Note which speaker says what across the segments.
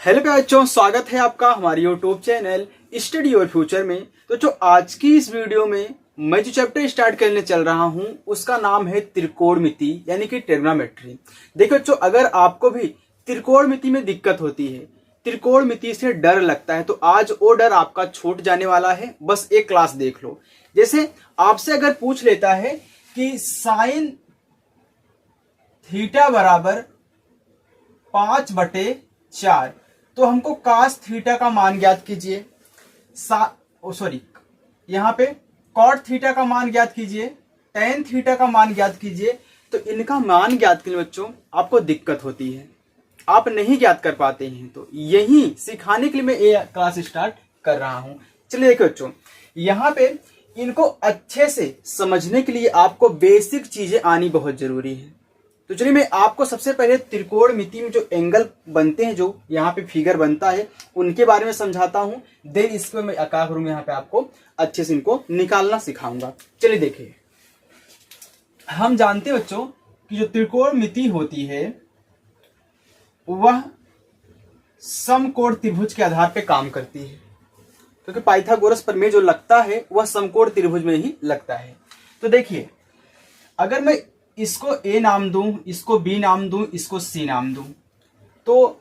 Speaker 1: Hello बच्चों, स्वागत है आपका हमारे YouTube channel study your future में। तो जो आज की इस वीडियो में मैं जो चैप्टर स्टार्ट करने चल रहा हूं उसका नाम है त्रिकोणमिति यानी कि ट्रिग्नोमेट्री। देखो बच्चों, अगर आपको भी त्रिकोणमिति में दिक्कत होती है, त्रिकोणमिति से डर लगता है, तो आज वो डर आपका छूट जाने वाला है। बस एक क्लास देख लो। जैसे आपसे अगर पूछ लेता है कि साइन थीटा बराबर 5/4, तो हमको कास थीटा का मान ज्ञात कीजिए। यहाँ पे कॉट थीटा का मान ज्ञात कीजिए, टेन थीटा का मान ज्ञात कीजिए। तो इनका मान ज्ञात करने बच्चों आपको दिक्कत होती है, आप नहीं ज्ञात कर पाते हैं। तो यही सिखाने के लिए मैं ये क्लास स्टार्ट कर रहा हूं। चलिए देखिए बच्चों, यहाँ पे इनको अच्छे से समझने के लिए आपको बेसिक चीजें आनी बहुत जरूरी है। तो चलिए मैं आपको सबसे पहले त्रिकोणमिति में जो एंगल बनते हैं, जो यहाँ पे फिगर बनता है, उनके बारे में समझाता हूँ। देन इसको मैं क्या करूंगा, यहाँ पे आपको अच्छे से इनको निकालना सिखाऊंगा। चलिए देखिए, हम जानते हैं बच्चों कि जो त्रिकोणमिति होती है वह समकोण त्रिभुज के आधार पे काम करती है, क्योंकि पाइथागोरस प्रमेय जो लगता है वह समकोण त्रिभुज में ही लगता है। तो देखिए, अगर मैं इसको ए नाम दूं, इसको बी नाम दूं, इसको सी नाम दूं, तो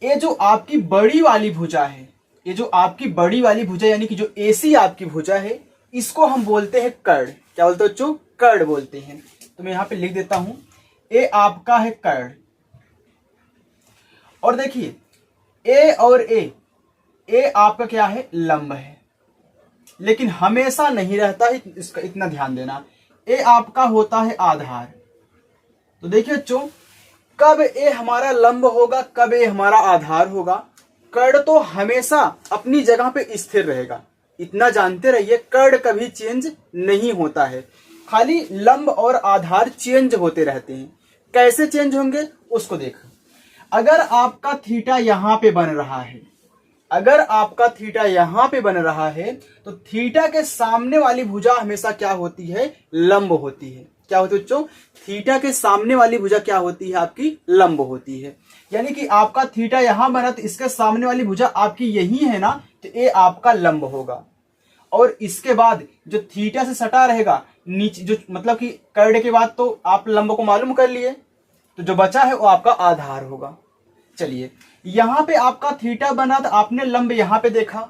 Speaker 1: ये जो आपकी बड़ी वाली भुजा है, ये जो आपकी बड़ी वाली भुजा यानी कि जो एसी आपकी भुजा है, इसको हम बोलते हैं कर्ण। क्या बोलते हैं बच्चों? कर्ण बोलते हैं। तो मैं यहां पे लिख देता हूं, ए आपका है कर्ण। और देखिए, ए और ए आपका क्या है? लंब है। लेकिन हमेशा नहीं रहता है, इसका इतना ध्यान देना। ए आपका होता है आधार। तो देखिए बच्चों, कब ए हमारा लंब होगा, कब ए हमारा आधार होगा? कर्ण तो हमेशा अपनी जगह पे स्थिर रहेगा, इतना जानते रहिए। कर्ण कभी चेंज नहीं होता है, खाली लंब और आधार चेंज होते रहते हैं। कैसे चेंज होंगे उसको देखो। अगर आपका थीटा यहां पे बन रहा है, अगर आपका थीटा यहां पे बन रहा है, तो थीटा के सामने वाली भुजा हमेशा क्या होती है? लंब होती है। क्या होती है बच्चों? थीटा के सामने वाली भुजा क्या होती है? आपकी लंब होती है। यानी कि आपका थीटा यहां बना, तो इसके सामने वाली भुजा आपकी यही है ना, तो ये आपका लंब होगा। और इसके बाद जो थीटा से सटा रहेगा नीचे, जो मतलब कि कर्ण के बाद तो आप लंब को मालूम कर लिए, तो जो बचा है वो आपका आधार होगा। चलिए, यहां पे आपका थीटा बना, तो आपने लंब यहां पे देखा,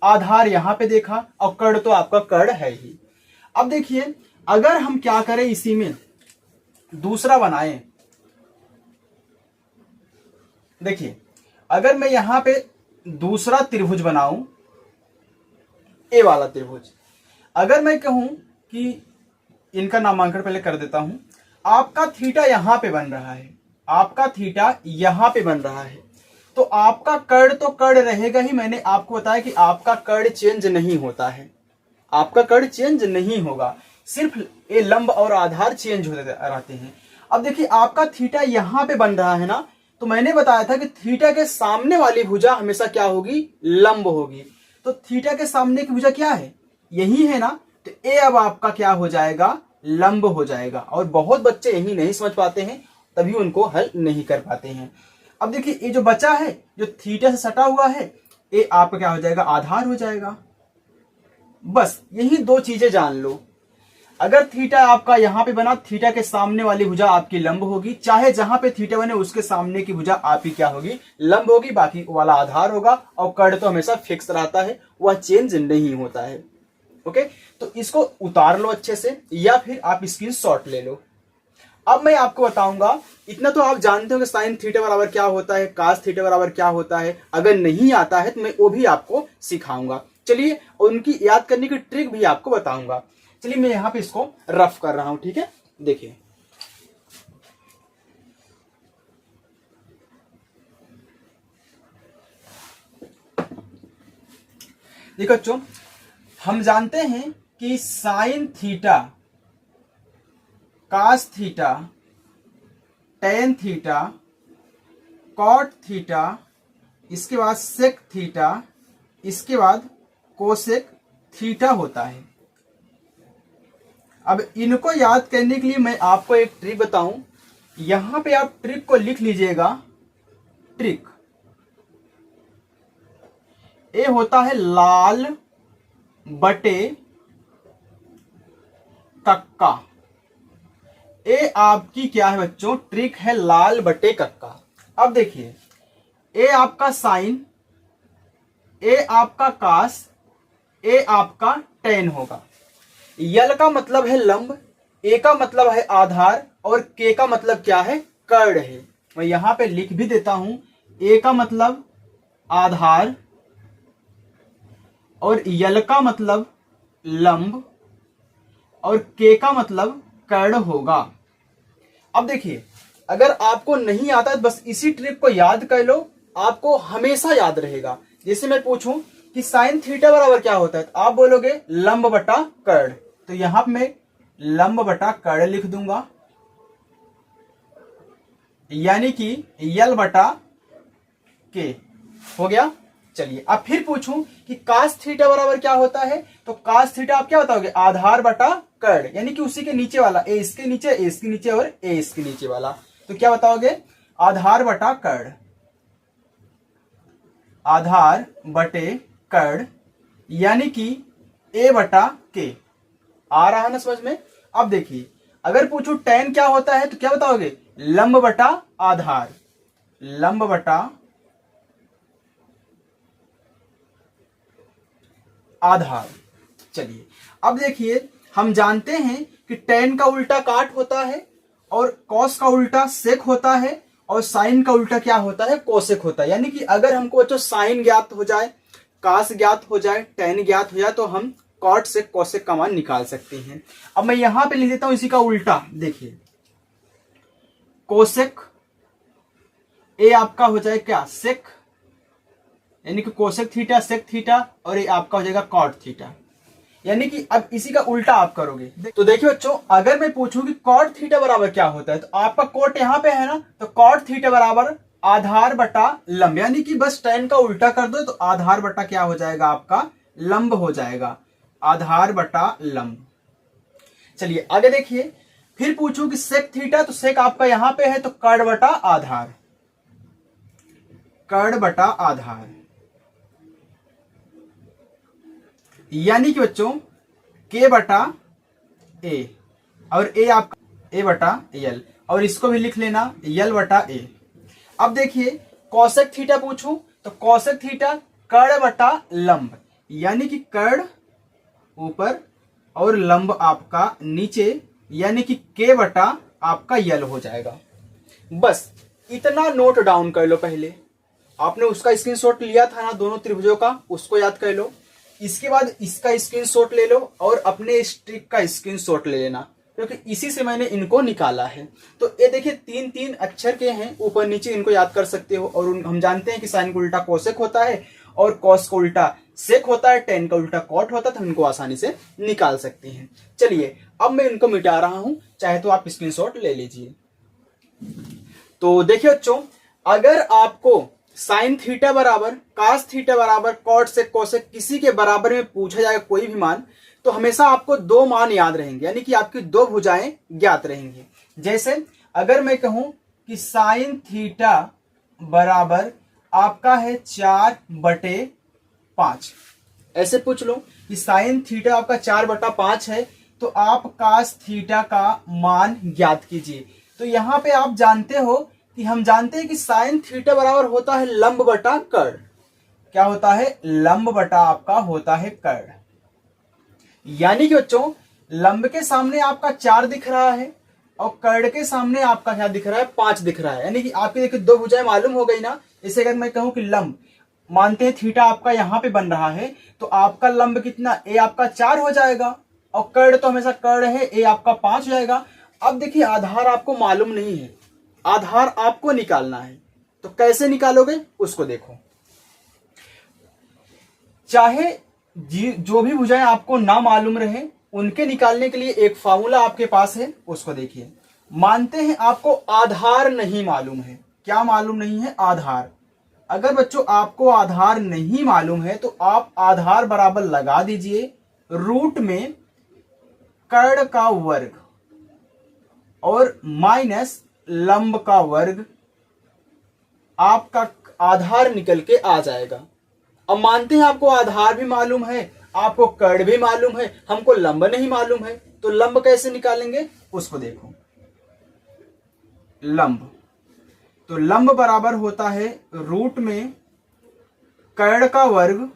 Speaker 1: आधार यहां पे देखा, और कर्ण तो आपका कर्ण है ही। अब देखिए, अगर हम क्या करें, इसी में दूसरा बनाएं। देखिए, अगर मैं यहां पे दूसरा त्रिभुज बनाऊं, ए वाला त्रिभुज, अगर मैं कहूं कि इनका नामांकन पहले कर देता हूं। आपका थीटा यहां पे बन रहा है, आपका थीटा यहां पे बन रहा है, तो आपका कर्ण तो कर्ण रहेगा ही। मैंने आपको बताया कि आपका कर्ण चेंज नहीं होता है, आपका कर्ण चेंज नहीं होगा, सिर्फ ये लंब और आधार चेंज होते रहते हैं। अब देखिए, आपका थीटा यहां पे बन रहा है ना, तो मैंने बताया था कि थीटा के सामने वाली भुजा हमेशा क्या होगी? लंब होगी। तो थीटा के सामने की भुजा क्या है? यही है ना, तो ए अब आपका क्या हो जाएगा? लंब हो जाएगा। और बहुत बच्चे यही नहीं समझ पाते हैं, तभी उनको हल नहीं कर पाते हैं। अब देखिए, ये जो बचा है, जो थीटा से सटा हुआ है, ये आपका क्या हो जाएगा? आधार हो जाएगा। बस यही दो चीजें जान लो। अगर थीटा आपका यहां पे बना, थीटा के सामने वाली भुजा आपकी लंब होगी, चाहे जहां पे थीटा बने उसके सामने की भुजा आपकी क्या होगी? लंब होगी, बाकी वाला आधार होगा। और कर्ण तो हमेशा फिक्स रहता है, वह चेंज नहीं होता है। ओके, तो इसको उतार लो अच्छे से, या फिर आप स्क्रीनशॉट ले लो। अब मैं आपको बताऊंगा, इतना तो आप जानते हो कि साइन थीटा बराबर क्या होता है, कास थीटा बराबर क्या होता है। अगर नहीं आता है तो मैं वो भी आपको सिखाऊंगा। चलिए, उनकी याद करने की ट्रिक भी आपको बताऊंगा। चलिए, मैं यहां पे इसको रफ कर रहा हूं, ठीक है? देखिए, देखो बच्चों, हम जानते हैं कि sine theta, cos theta, tan theta, cot theta, इसके बाद सेक थीटा, इसके बाद कोसेक थीटा होता है। अब इनको याद करने के लिए मैं आपको एक ट्रिक बताऊं। यहां पे आप ट्रिक को लिख लीजिएगा, ट्रिक। ए होता है लाल बटे कक्का। ए आपकी क्या है बच्चों, ट्रिक है लाल बटे कक्का। अब देखिए, ए आपका साइन, ए आपका कास, ए आपका टेन होगा। यल का मतलब है लंब, ए का मतलब है आधार, और के का मतलब क्या है, कर्ण है। मैं यहां पे लिख भी देता हूं, ए का मतलब आधार और यल का मतलब लंब और के का मतलब कर्ण होगा। अब देखिए, अगर आपको नहीं आता है बस इसी ट्रिक को याद कर लो, आपको हमेशा याद रहेगा। जैसे मैं पूछूं कि साइन थीटा बराबर क्या होता है, तो आप बोलोगे लंब बटा कर्ण। तो यहां पे मैं लंब बटा कर्ण लिख दूंगा, यानी कि यल बटा के हो गया। चलिए अब फिर पूछूं कि कास थीटा बराबर क्या होता है, तो कास थीटा आप क्या बताओगे, आधार बटा कर्ण, यानी कि उसी के नीचे वाला, ए इसके नीचे, ए इसके नीचे और ए इसके नीचे वाला। तो क्या बताओगे, आधार बटा कर्ण, आधार बटे कर्ण, यानी कि ए बटा के। आ रहा है ना समझ में। अब देखिए, अगर पूछूं tan क्या होता है, तो क्या बताओगे, लंब बटा आधार, लंब बटा आधार। चलिए अब देखिए, हम जानते हैं कि tan का उल्टा काट होता है, और cos का उल्टा सेक होता है, और साइन का उल्टा क्या होता है, कोसेक होता है। यानी कि अगर हमको बच्चों साइन ज्ञात हो जाए, कास ज्ञात हो जाए, tan ज्ञात हो जाए, तो हम कॉट से कोसेक का मान निकाल सकते हैं। अब मैं यहां पे लिख देता हूं इसी का उल्टा। देखिए, कोसेक ए आपका हो जाए क्या, सेक, यानी कि कोसेक थीटा सेक थीटा, और ये आपका हो जाएगा कॉट थीटा। यानी कि अब इसी का उल्टा आप करोगे। तो देखिए बच्चों, अगर मैं पूछूं कि कॉट थीटा बराबर क्या होता है, तो आपका कोट यहां पे है ना, तो कॉट थीटा बराबर आधार बटा लंब, यानी कि बस tan का उल्टा कर दो, तो आधार बटा क्या हो जाएगा, आपका लंब हो जाएगा, आधार बटा लंब। चलिए आगे देखिए, फिर पूछूं कि सेक थीटा, तो सेक आपका यहां पे है, तो कर्ण बटा आधार, कर्ण बटा आधार, यानी कि बच्चों के बटा ए, और ए आपका ए बटा यल, और इसको भी लिख लेना यल बटा ए। अब देखिए, कौसेक थीटा पूछूं, तो कौसेक थीटा कर्ण बटा लंब, यानी कि कर्ण ऊपर और लंब आपका नीचे, यानी कि के बटा आपका यल हो जाएगा। बस इतना नोट डाउन कर लो। पहले आपने उसका स्क्रीनशॉट लिया था ना दोनों त्रिभुजों का, उसको याद कर लो। इसके बाद इसका स्क्रीनशॉट ले लो और अपने इस ट्रिक का स्क्रीनशॉट ले लेना, क्योंकि इसी से मैंने इनको निकाला है। तो ये देखिए, तीन तीन अक्षर के हैं ऊपर नीचे, इनको याद कर सकते हो। और हम जानते हैं कि साइन का उल्टा कोसेक होता है, और कॉस का उल्टा सेक होता है, टेन का उल्टा कॉट होता है, तो हम इनको आसानी से निकाल सकते हैं। चलिए अब मैं इनको मिटा रहा हूं, चाहे तो आप स्क्रीनशॉट ले लीजिए। तो देखिए बच्चों, अगर आपको साइन थीटा बराबर कास थीटा बराबर कॉट से कोसेक किसी के बराबर में पूछा जाएगा कोई भी मान, तो हमेशा आपको दो मान याद रहेंगे, यानी कि आपकी दो भुजाएं ज्ञात रहेंगी। जैसे अगर मैं कहूं कि साइन थीटा बराबर आपका है 4/5, ऐसे पूछ लो कि साइन थीटा आपका 4/5 है, तो आप कास थीटा का मान ज्ञात कीजिए। तो यहां पे आप जानते हो कि हम जानते हैं कि साइन थीटा बराबर होता है लंब बटा कर्ण। क्या होता है, लंब बटा आपका होता है कर्ण। यानी कि बच्चों, लंब के सामने आपका 4 दिख रहा है, और कर्ण के सामने आपका क्या दिख रहा है, 5 दिख रहा है। यानी कि आपकी देखिए दो भुजाएं मालूम हो गई ना। इसे अगर मैं कहूं कि लंब, मानते हैं थीटा आपका यहां पे बन रहा है, तो आपका लंब कितना, ए आपका 4 हो जाएगा, और कर्ण तो हमेशा कर्ण है, ए आपका 5 हो जाएगा। अब देखिए, आधार आपको मालूम नहीं है, आधार आपको निकालना है। तो कैसे निकालोगे उसको देखो। चाहे जो भी भुजाएं आपको ना मालूम रहे, उनके निकालने के लिए एक फार्मूला आपके पास है, उसको देखिए। मानते हैं आपको आधार नहीं मालूम है। क्या मालूम नहीं है, आधार। अगर बच्चों आपको आधार नहीं मालूम है, तो आप आधार बराबर लगा दीजिए रूट में कर्ण का वर्ग और माइनस लंब का वर्ग, आपका आधार निकल के आ जाएगा। अब मानते हैं आपको आधार भी मालूम है, आपको कर्ण भी मालूम है, हमको लंब नहीं मालूम है, तो लंब कैसे निकालेंगे उसको देखो। लंब, तो लंब बराबर होता है रूट में कर्ण का वर्ग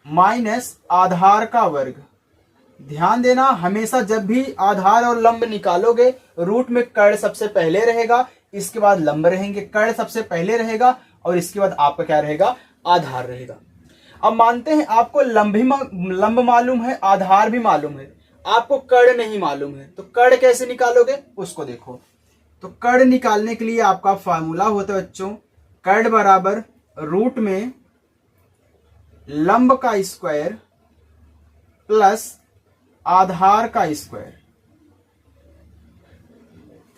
Speaker 1: माइनस आधार का वर्ग। ध्यान देना, हमेशा जब भी आधार और लंब निकालोगे रूट में कर्ण सबसे पहले रहेगा, इसके बाद लंब रहेंगे। कर्ण सबसे पहले रहेगा और इसके बाद आपका क्या रहेगा, आधार रहेगा। अब मानते हैं आपको लंब मालूम है, आधार भी मालूम है, आपको कर्ण नहीं मालूम है, तो कर्ण कैसे निकालोगे उसको देखो। तो कर्ण निकालने के लिए आपका फार्मूला होता है बच्चों, कर्ण बराबर रूट में लंब का स्क्वायर प्लस आधार का स्क्वायर।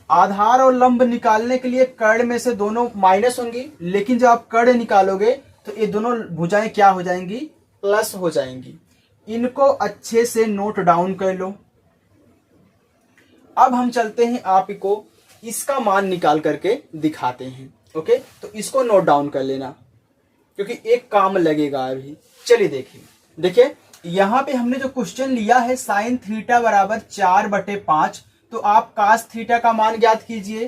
Speaker 1: आधार और लंब निकालने के लिए कर्ण में से दोनों माइनस होंगी, लेकिन जब आप कर्ण निकालोगे तो ये दोनों भुजाएं क्या हो जाएंगी, प्लस हो जाएंगी। इनको अच्छे से नोट डाउन कर लो। अब हम चलते हैं, आपको इसका मान निकाल करके दिखाते हैं। ओके, तो इसको नोट डाउन कर लेना क्योंकि एक काम लगेगा अभी। चलिए देखिए यहां पे हमने जो क्वेश्चन लिया है साइन थीटा बराबर 4/5, तो आप कास थीटा का मान ज्ञात कीजिए,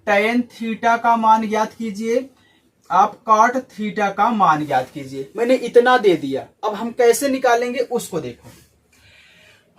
Speaker 1: टेन थीटा का मान ज्ञात कीजिए, आप कॉट थीटा का मान ज्ञात कीजिए। मैंने इतना दे दिया, अब हम कैसे निकालेंगे उसको देखो।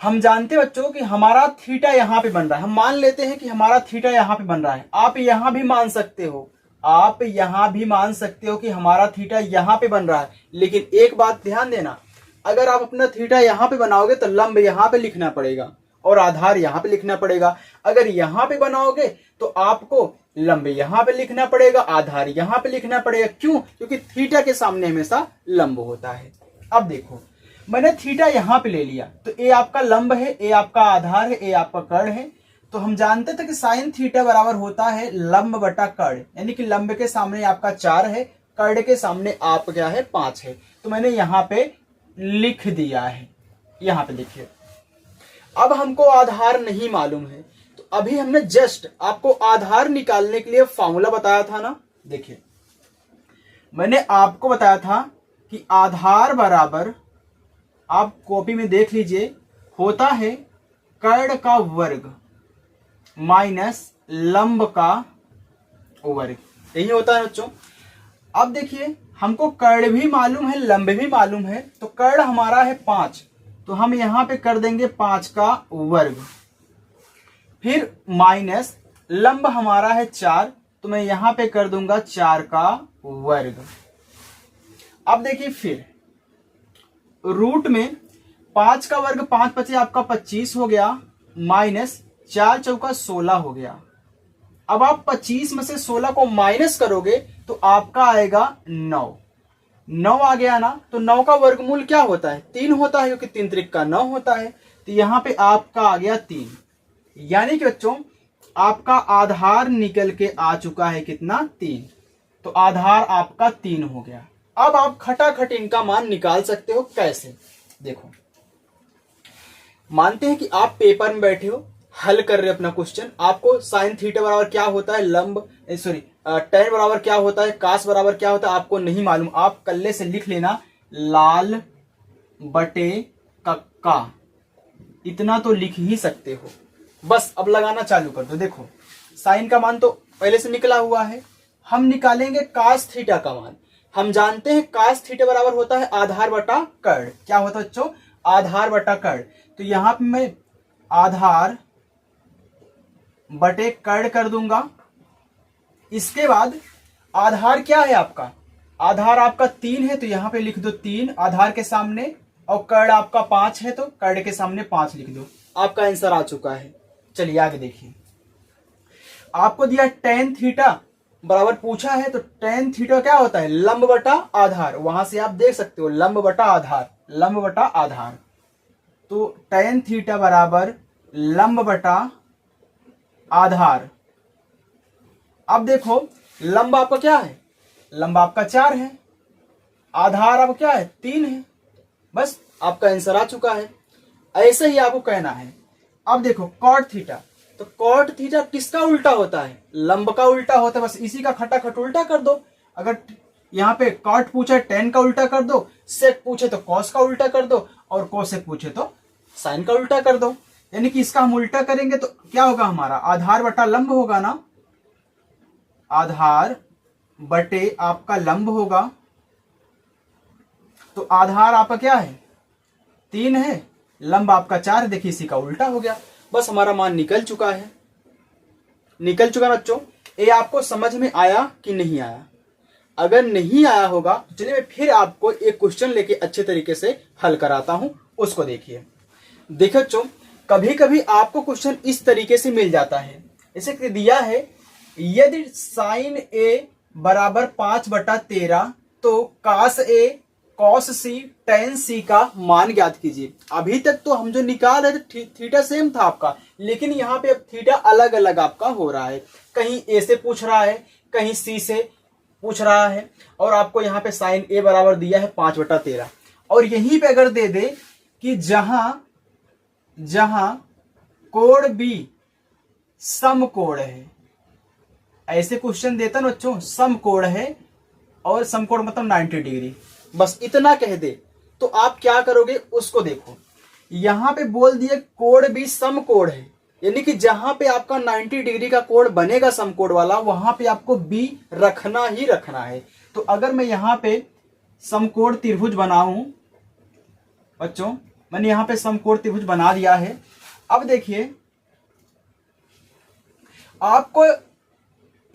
Speaker 1: हम जानते बच्चों कि हमारा थीटा यहां पे बन रहा है, हम मान लेते हैं कि हमारा थीटा यहां पे बन रहा है। आप यहां भी मान सकते हो, आप यहां भी मान सकते हो कि हमारा थीटा यहां पे बन रहा है, लेकिन एक बात ध्यान देना, अगर आप अपना थीटा यहां पे बनाओगे तो लंब यहां पे लिखना पड़ेगा और आधार यहां पे लिखना पड़ेगा। अगर यहां पे बनाओगे तो आपको लंब यहां पे लिखना पड़ेगा, आधार यहां पे लिखना पड़ेगा। क्यों? क्योंकि थीटा के सामने हमेशा लंब होता है। अब देखो, मैंने थीटा यहां पे ले लिया, तो ए आपका लंब है, ए आपका आधार है, ए आपका कर्ण है। तो हम जानते थे कि साइन थीटा बराबर होता है लंब बटा कर्ण, यानी कि लंब के सामने आपका 4 है, कर्ण के सामने आप क्या है 5 है। तो मैंने यहां पे लिख दिया है, यहां पे देखिए। अब हमको आधार नहीं मालूम है, तो अभी हमने जस्ट आपको आधार निकालने के लिए फॉर्मूला बताया था ना। देखिए मैंने आपको बताया था कि आधार बराबर, आप कॉपी में देख लीजिए, होता है कर्ण का वर्ग माइनस लंब का वर्ग, यही होता है बच्चों। अब देखिए हमको कर्ण भी मालूम है, लंब भी मालूम है, तो कर्ण हमारा है 5, तो हम यहां पे कर देंगे 5 का वर्ग, फिर माइनस लंब हमारा है 4, तो मैं यहां पे कर दूंगा 4 का वर्ग। अब देखिए फिर रूट में 5 का वर्ग 5 बचे आपका 25 हो गया, माइनस 4 चौका 16 हो गया। अब आप 25 में से 16 को माइनस करोगे तो आपका आएगा 9 आ गया ना। तो 9 का वर्गमूल क्या होता है, 3 होता है, क्योंकि 3 त्रिक का 9 होता है। तो यहां पे आपका आ गया 3, यानी कि बच्चों आपका आधार निकल के आ चुका है कितना, 3। तो आधार आपका 3 हो गया। अब आप खटाखट इनका मान निकाल सकते हो। कैसे? देखो, मानते हैं कि आप पेपर में बैठे हो, हल कर रहे हो अपना क्वेश्चन, आपको साइन थीटा बराबर क्या होता है, टेन बराबर क्या होता है, कास बराबर क्या होता है आपको नहीं मालूम। आप कल्ले से लिख लेना लाल बटे कक्का, इतना तो लिख ही सकते हो। बस अब लगाना चालू कर दो। देखो साइन का मान तो पहले से निकला हुआ है, हम निकालेंगे कास थीटा का मान। हम जानते हैं कास थीटा बराबर होता है आधार बटा कर्ण। क्या होता है बच्चों, आधार बटा कर्ण। तो यहां पे मैं आधार बटे कर्ण कर दूंगा। इसके बाद आधार क्या है आपका, आधार आपका 3 है, तो यहां पे लिख दो 3 आधार के सामने, और कर्ण आपका 5 है तो कर्ण के सामने 5 लिख दो। आपका आंसर आ चुका है। चलिए आगे देखिए, आपको दिया टेन थीटा बराबर पूछा है, तो टेन थीटा क्या होता है, लंब बटा आधार। वहां से आप देख सकते हो लंब बटा आधार, लंब बटा आधार। तो टेन थीटा बराबर लंब बटा आधार। अब देखो लंब आपका क्या है, लंब आपका 4 है, आधार आपका क्या है 3 है। बस आपका आंसर आ चुका है। ऐसे ही आपको कहना है। अब देखो कॉट थीटा, तो कॉट थीटा किसका उल्टा होता है, लंब का उल्टा होता है। बस इसी का खटाखट उल्टा कर दो। अगर यहाँ पे कॉट पूछे टेन का उल्टा कर दो, सेक पूछे तो कॉस का उल्टा कर दो, और कोसेक पूछे तो साइन का उल्टा कर दो। यानी कि इसका हम उल्टा करेंगे तो क्या होगा, हमारा आधार बटा लंब होगा ना, आधार बटे आपका लंब होगा। तो आधार आपका क्या है 3 है, लंब आपका 4 है। देखिए इसी का उल्टा हो गया, बस हमारा मान निकल चुका है। निकल चुका बच्चों। ये आपको समझ में आया कि नहीं आया? अगर नहीं आया होगा तो चलिए मैं फिर आपको एक क्वेश्चन लेके अच्छे तरीके से हल कराता हूं, उसको देखिए। देखो बच्चों, कभी कभी आपको क्वेश्चन इस तरीके से मिल जाता है, जैसे कि दिया है यदि साइन ए बराबर 5/13 तो कास ए कॉस सी टेन सी का मान ज्ञात कीजिए। अभी तक तो हम जो निकाल रहे थे थीटा सेम था आपका, लेकिन यहाँ पे अब थीटा अलग अलग आपका हो रहा है। कहीं ए से पूछ रहा है, कहीं सी से पूछ रहा है, और आपको यहाँ पे साइन ए बराबर दिया है 5/13। और यहीं पे अगर दे दे कि जहां जहां कोण बी समकोण है, ऐसे क्वेश्चन देता ना बच्चों, समकोण है और समकोण मतलब 90 डिग्री, बस इतना कह दे तो आप क्या करोगे उसको देखो। यहां पे बोल दिए कोण भी समकोण है, यानी कि जहां पे आपका 90 डिग्री का कोण बनेगा समकोण वाला, वहां पे आपको बी रखना ही रखना है। तो अगर मैं यहां पे समकोण त्रिभुज बनाऊं बच्चों, मैंने यहां पे समकोण त्रिभुज बना दिया है। अब देखिए आपको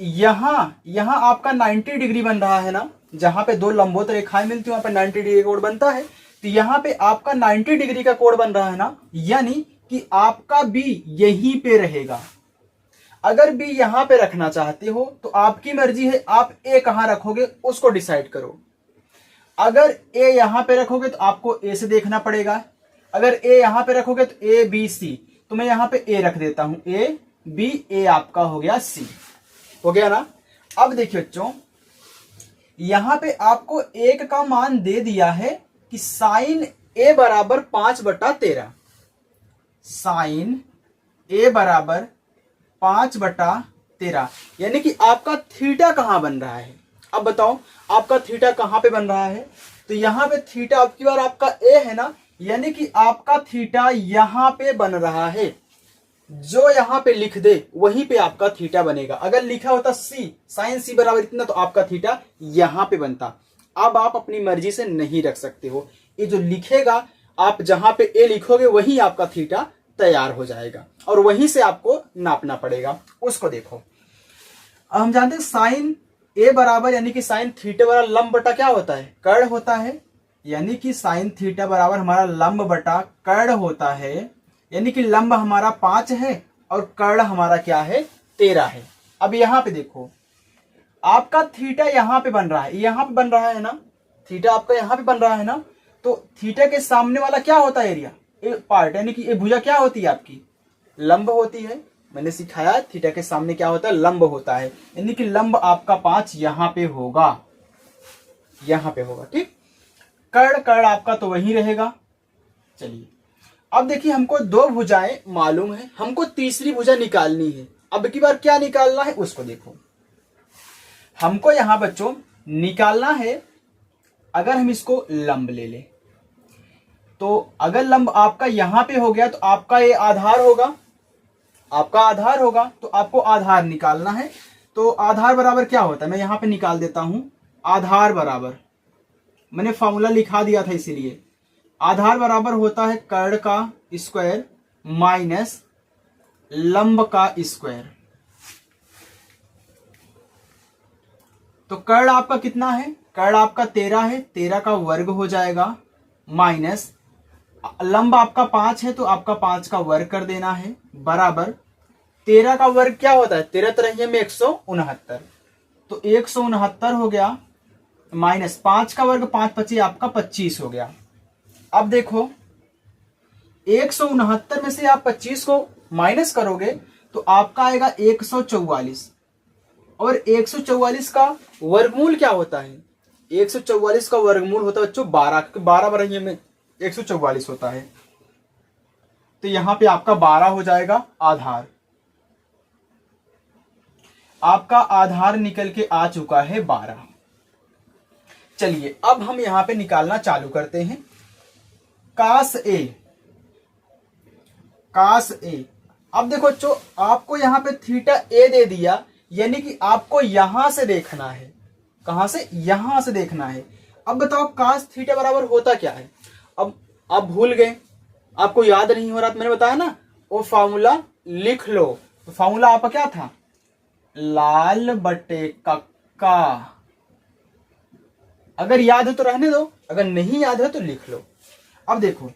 Speaker 1: यहां आपका 90 डिग्री बन रहा है ना, जहां पे दो लंबवत रेखाएं मिलती है वहां पे 90 डिग्री का कोण बनता है। तो यहां पे आपका 90 डिग्री का कोण बन रहा है ना, यानी कि आपका बी यहीं पे रहेगा। अगर बी यहां पे रखना चाहते हो तो आपकी मर्जी है, आप ए कहां रखोगे उसको डिसाइड करो। अगर ए यहां पे रखोगे तो आपको ए से देखना पड़ेगा, अगर ए यहां पे रखोगे तो ए बी सी, तो मैं यहां पे ए रख देता हूं, ए बी, ए आपका हो गया सी, हो गया ना। अब देखिए बच्चों, यहां पे आपको एक का मान दे दिया है कि साइन ए बराबर 5/13, साइन ए बराबर 5/13, यानी कि आपका थीटा कहां बन रहा है। अब बताओ आपका थीटा कहां पे बन रहा है, तो यहां पे थीटा अब की बार आपका ए है ना, यानी कि आपका थीटा यहां पे बन रहा है। जो यहां पे लिख दे वहीं पे आपका थीटा बनेगा। अगर लिखा होता सी साइन सी बराबर इतना तो आपका थीटा यहां पे बनता। अब आप अपनी मर्जी से नहीं रख सकते हो, ये जो लिखेगा आप जहां पे ए लिखोगे वहीं आपका थीटा तैयार हो जाएगा और वहीं से आपको नापना पड़ेगा, उसको देखो। अब हम जानते हैं साइन ए बराबर यानी कि साइन थीटा बराबर लंब बटा क्या होता है, कर्ण होता है। यानी कि साइन थीटा बराबर हमारा लंब बटा कर्ण होता है, यानी कि लंब हमारा 5 है और कर्ण हमारा क्या है 13 है। अब यहां पे देखो आपका थीटा यहां पे बन रहा है, यहां पे बन रहा है ना, थीटा आपका यहां पे बन रहा है ना, तो थीटा के सामने वाला क्या होता है एरिया, ए पार्ट, यानी कि ये भुजा क्या होती है आपकी लंब होती है। मैंने सिखाया थीटा के सामने क्या होता है लंब होता है, यानी कि लंब आपका 5 यहां पे होगा, यहां पे होगा, ठीक। कर्ण कर्ण आपका तो वही रहेगा। चलिए अब देखिए हमको दो भुजाएं मालूम है, हमको तीसरी भुजा निकालनी है। अब की बार क्या निकालना है उसको देखो। हमको यहां बच्चों निकालना है, अगर हम इसको लंब ले ले तो अगर लंब आपका यहां पे हो गया तो आपका ये आधार होगा, आपका आधार होगा, तो आपको आधार निकालना है। तो आधार बराबर क्या होता है, मैं यहां पे निकाल देता हूं। आधार बराबर मैंने फॉर्मूला लिखा दिया था, इसीलिए आधार बराबर होता है कर्ण का स्क्वायर माइनस लंब का स्क्वायर। तो कर्ण आपका कितना है, कर्ण आपका 13 है, 13 का वर्ग हो जाएगा, माइनस लंब आपका 5 है तो आपका 5 का वर्ग कर देना है, बराबर 13 का वर्ग क्या होता है, 13 तरह में 169, तो 169 हो गया, माइनस 5 का वर्ग 5 25 आपका 25 हो गया। अब देखो 169 में से आप 25 को माइनस करोगे तो आपका आएगा 144, और 144 का वर्गमूल क्या होता है, 144 का वर्गमूल होता है बच्चों 12, 12 बरहिए में 144 होता है, तो यहां पे आपका 12 हो जाएगा आधार। आपका आधार निकल के आ चुका है 12। चलिए अब हम यहां पे निकालना चालू करते हैं। कास ए। अब देखो जो आपको यहां पे थीटा ए दे दिया, यानी कि आपको यहां से देखना है। कहां से? यहां से देखना है। अब बताओ कास थीटा बराबर होता क्या है? अब आप भूल गए, आपको याद नहीं हो रहा, तो मैंने बताया ना, वो फॉर्मूला लिख लो। तो फॉर्मूला आपका क्या था? लाल बटे कक्का। अगर याद है तो रहने दो, अगर नहीं याद है तो लिख लो। अब देखो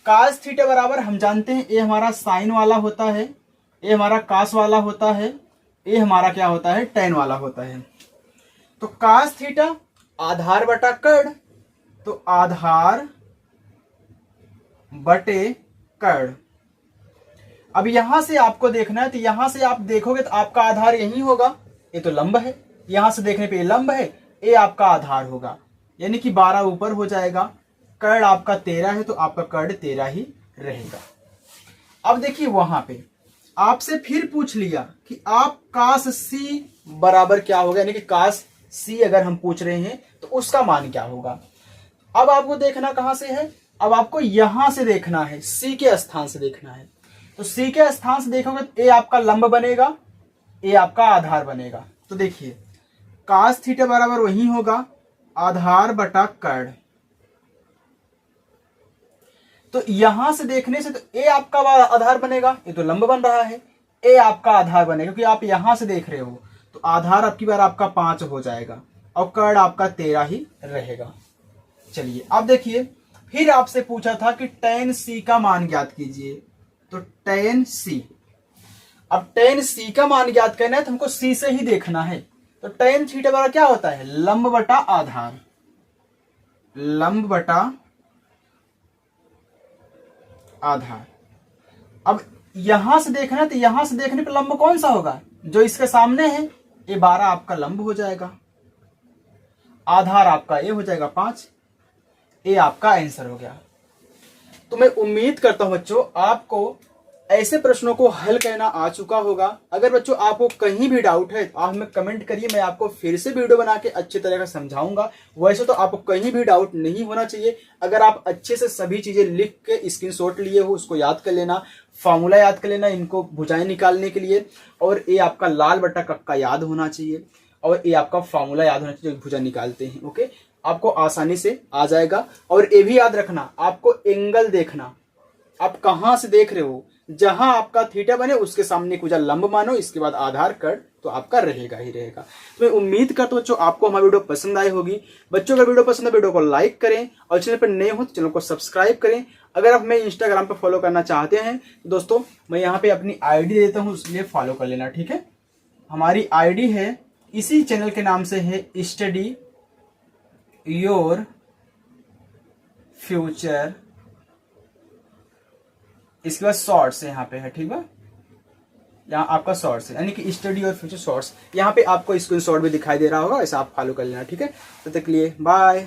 Speaker 1: कास थीटा बराबर हम जानते हैं ए हमारा साइन वाला होता है, ए हमारा कास वाला होता है, ए हमारा क्या होता है? टेन वाला होता है। तो कास थीटा आधार बटा कर्ण, तो आधार बटे कर्ण। अब यहां से आपको देखना है, तो यहां से आप देखोगे तो आपका आधार यही होगा, ये तो लंब है, यहां से देखने पे ये लंब है, ये आपका आधार होगा, यानी कि 12 ऊपर हो जाएगा। कर्ण आपका 13 है, तो आपका कर्ण 13 ही रहेगा। अब देखिए वहां पे आपसे फिर पूछ लिया कि आप कास सी बराबर क्या होगा, यानी कि कास सी अगर हम पूछ रहे हैं तो उसका मान क्या होगा। अब आपको देखना कहां से है? अब आपको यहां से देखना है, सी के स्थान से देखना है। तो सी के स्थान से देखोगे तो ए आपका लंब बनेगा, ए आपका आधार बनेगा। तो देखिए कास थीटा बराबर वही होगा आधार बटा कर्ण। तो यहां से देखने से तो ए आपका आधार बनेगा, ये तो लंब बन रहा है, ए आपका आधार बनेगा क्योंकि आप यहां से देख रहे हो। तो आधार आपकी बार आपका 5 हो जाएगा और कर्ण आपका 13 ही रहेगा। चलिए अब देखिए फिर आपसे पूछा था कि tan c का मान ज्ञात कीजिए। तो tan c, अब tan c का मान ज्ञात करना है तो हमको c से ही देखना है। तो tan थीटा बराबर क्या होता है? लंब बटा आधार, लंब बटा आधार। अब यहां से देखना है तो यहां से देखने पे लंब कौन सा होगा? जो इसके सामने है, ये 12 आपका लंब हो जाएगा, आधार आपका ये हो जाएगा 5, ये आपका आंसर हो गया। तो मैं उम्मीद करता हूं बच्चों आपको ऐसे प्रश्नों को हल करना आ चुका होगा। अगर बच्चों आपको कहीं भी डाउट है तो आप हमें कमेंट करिए, मैं आपको फिर से वीडियो बना के अच्छी तरह से समझाऊंगा। वैसे तो आपको कहीं भी डाउट नहीं होना चाहिए। अगर आप अच्छे से सभी चीजें लिख के स्क्रीनशॉट लिए हो, उसको याद कर लेना, फॉर्मूला याद कर लेना इनको भुजाएं निकालने के लिए, और ये आपका लाल बटा कक्का याद होना चाहिए, और ये आपका फॉर्मूला याद होना चाहिए जो भुजा निकालते हैं। ओके, आपको आसानी से आ जाएगा। और ये भी याद रखना, आपको एंगल देखना, आप कहां से देख रहे हो, जहां आपका थीटा बने उसके सामने कुछ लंब मानो, इसके बाद आधार कर्ण, तो आपका रहेगा ही रहेगा। तो मैं उम्मीद करता हूं बच्चों आपको हमारी वीडियो पसंद आई होगी। बच्चों अगर वीडियो पसंद है वीडियो को लाइक करें, और चैनल पर नए हो तो चैनल को सब्सक्राइब करें। अगर आप हमें इंस्टाग्राम पर फॉलो करना चाहते हैं तो दोस्तों मैं यहाँ पे अपनी आईडी देता हूँ, इसलिए फॉलो कर लेना, ठीक है। हमारी आईडी है, इसी चैनल के नाम से है, स्टडी योर फ्यूचर, इसके बाद शॉर्ट्स यहाँ पे है, ठीक है। यहाँ आपका शॉर्ट्स है, यानी कि स्टडी और फ्यूचर शॉर्ट्स, यहाँ पे आपको स्क्रीनशॉट भी दिखाई दे रहा होगा, ऐसा आप फॉलो कर लेना, ठीक है। तब तक के लिए बाय।